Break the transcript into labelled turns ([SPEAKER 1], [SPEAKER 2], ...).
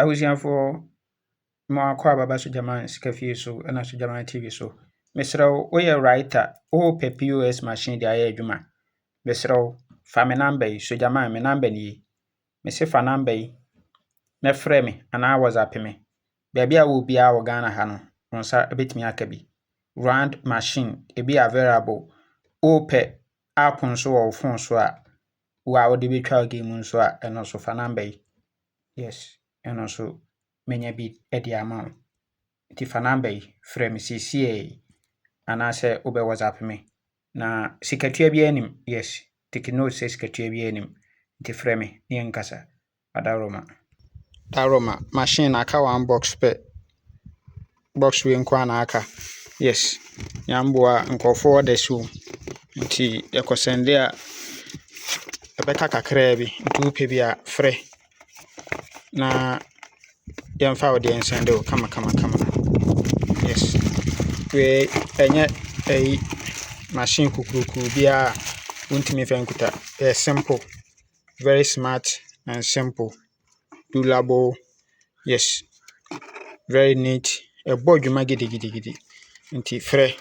[SPEAKER 1] Abusuafo mo akɔ ababa so German sika fie so ɛna so German TV so. Mesrɛw woyɛ writer, wopɛ POS machine de ayɛ adwuma. Mesrɛw fa me number yi so German me number nie. Mese fa number yi na frɛ me anaa WhatsApp me. Baabi a wɔ biara wɔ Ghana ha no, wo nsa bɛtumi aka bi. Round machine ebi available. Wopɛ app nso wɔ wo phone so a wo a wode bɛtwa game nso a ɛno nso fa number yi. Yes, ɛno nso menya bi de ama wo. Nti fa number yi frɛ me seesei anaasɛ wobɛ WhatsApp me. Na sikatua biara nim. Yes, take note sɛ sikatua biara nim. Nti frɛ me na yɛnkasa. Adaroma. Daroma, machine aka one box pɛ. Box wei nko na aka. Yes, nyamboa nkɔfoɔ order so. Nti yɛkɔsɛnde a ɛbɛka kakraa bi. Nti wopɛ bi a frɛ na yɛmfa wo deɛ nsɛnde wo kama. Yes, wei ɛnyɛ machine kukuruku biara wontumi mfa nkuta. Ɛyɛ simple, very smart and simple. Durable, yes, very neat. Ɛbɔ dwuma gidigidi. Nti frɛ